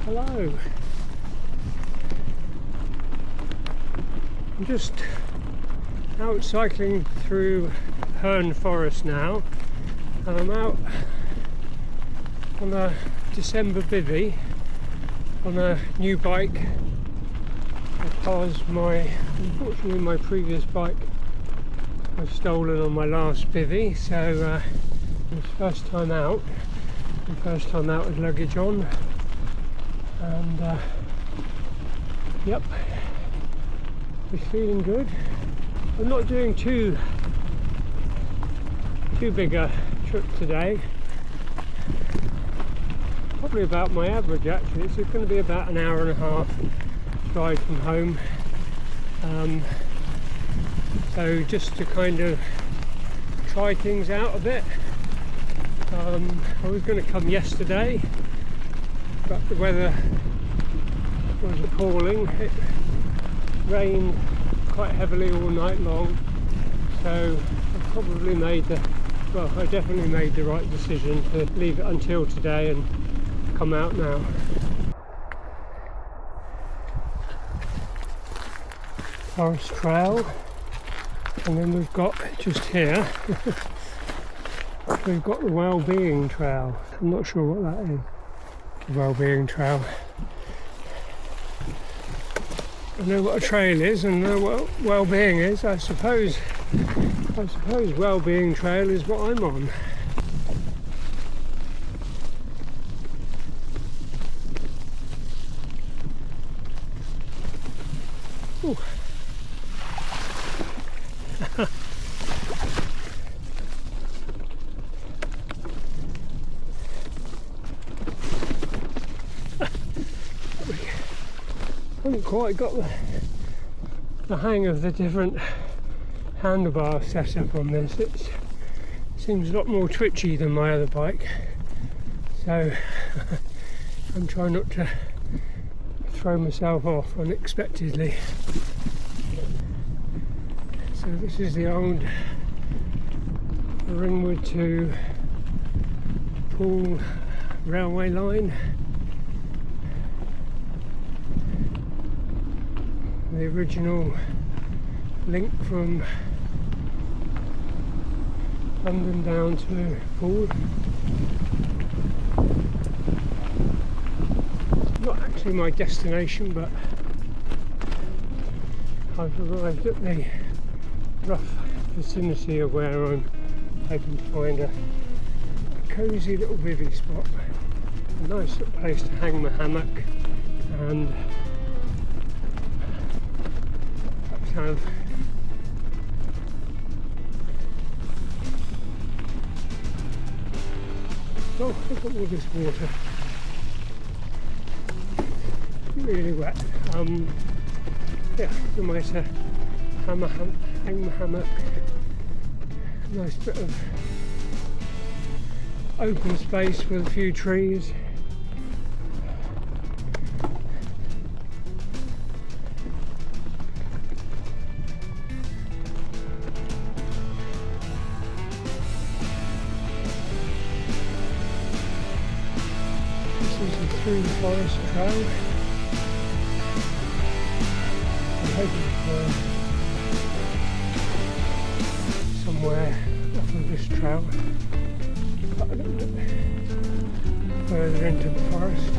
Hello. I'm just out cycling through Herne Forest now, and I'm out on a December bivvy on a new bike because unfortunately my previous bike was stolen on my last bivvy, so it's first time out with luggage on, and yep, it's feeling good. I'm not doing too big a trip today, probably about my average actually. It's going to be about an hour and a half drive from home, so just to kind of try things out a bit. I was going to come yesterday, but the weather was appalling. It rained quite heavily all night long, so I definitely made the right decision to leave it until today and come out now. Forest trail, and then we've got just here we've got the well-being trail. I'm not sure what that is. The well-being trail. I know what a trail is and know what well-being is. I suppose well-being trail is what I'm on. Ooh. I haven't quite got the hang of the different handlebar setup on this. It seems a lot more twitchy than my other bike, so I'm trying not to throw myself off unexpectedly. So this is the old Ringwood to Poole railway line. The original link from London down to Poole. Not actually my destination, but I've arrived at the rough vicinity of where I'm hoping to find a cosy little bivvy spot, a nice little place to hang my hammock and have look at all this water, really wet. Yeah, somewhere to hang my hammock, nice bit of open space with a few trees. Through the forest trail. I'm hoping for somewhere off of this trail, but a little bit further into the forest.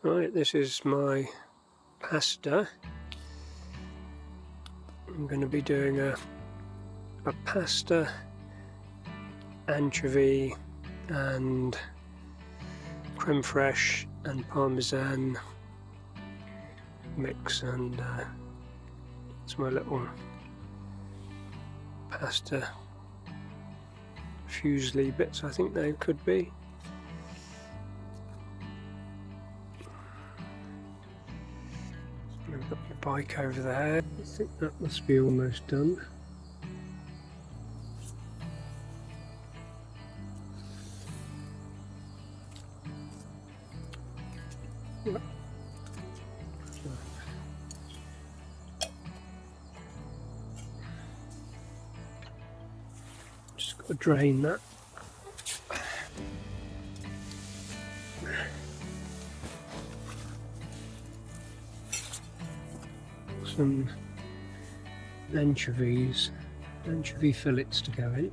Right, this is my pasta. I'm going to be doing a pasta, anchovy and creme fraiche and parmesan mix, and it's my little pasta fusilli bits, I think they could be. I've got my bike over there. I think that must be almost done. Yep. Just got to drain that. Some anchovies, anchovy fillets to go in.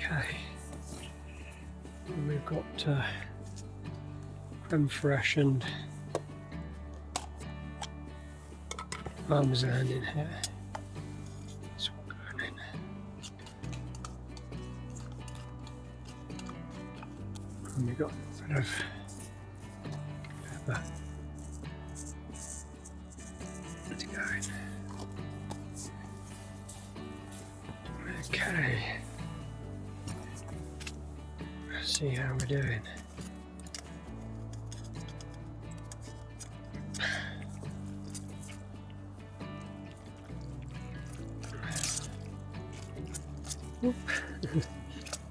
Okay, and we've got creme fraiche and parmesan in here. That's what going in. And we've got a bit of pepper to go in. Okay. See how we're doing.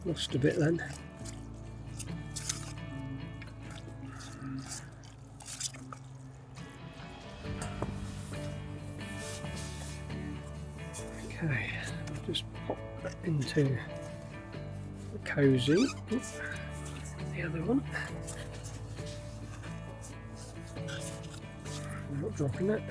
Lost a bit then. Okay, I'll just pop that into the cosy. The other one. I'm not dropping it.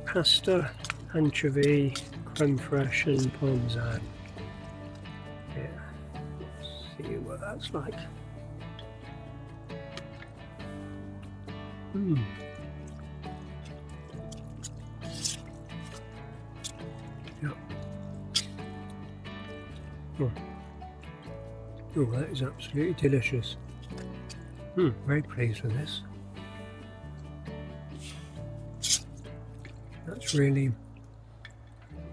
Pasta, anchovy, creme fraiche and parmesan. Yeah, let's see what that's like. Yep. Oh, that is absolutely delicious. Very pleased with this. That's really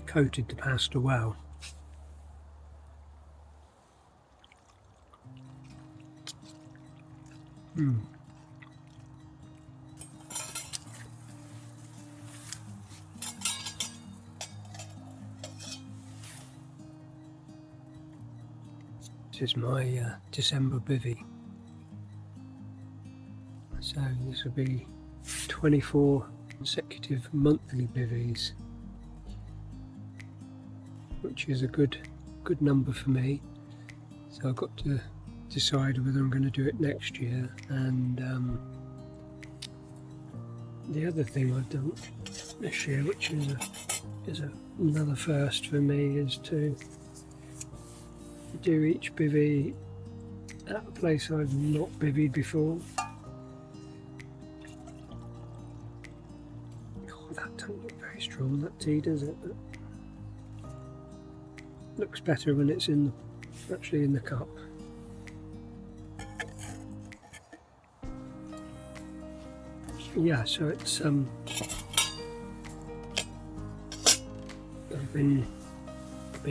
coated the pasta well. This is my December bivvy. So this will be 24 consecutive monthly bivvies, which is a good number for me. So I've got to decide whether I'm going to do it next year. And the other thing I've done this year, which is another first for me, is to do each bivvy at a place I've not bivvied before. That doesn't look very strong, that tea, does it? But looks better when it's actually in the cup. Yeah, so it's I've been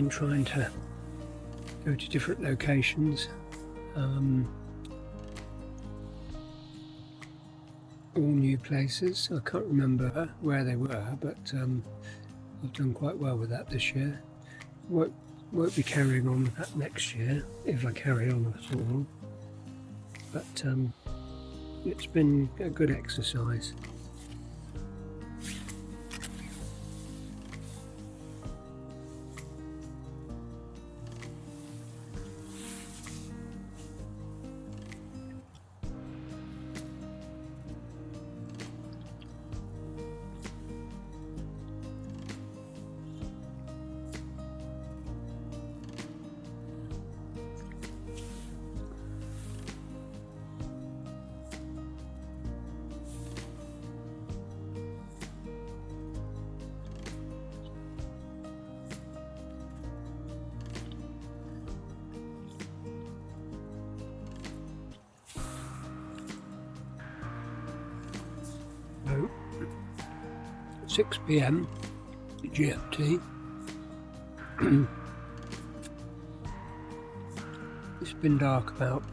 trying to go to different locations, all new places. I can't remember where they were, but I've done quite well with that this year. won't be carrying on with that next year, if I carry on at all. But it's been a good exercise. So, 6 PM GMT. It's been dark about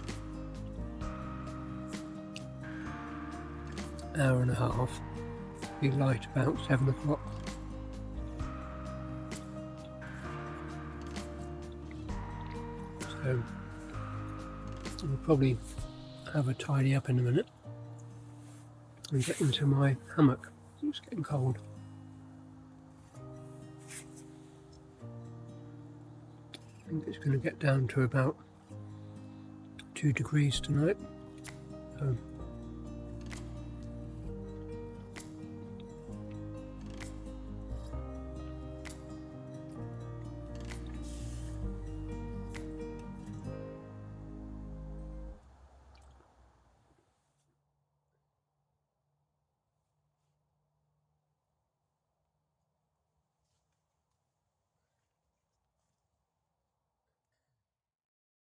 an hour and a half. Be light about 7 o'clock. So I'll probably have a tidy up in a minute and get into my hammock. It's getting cold. I think it's going to get down to about 2 degrees tonight. So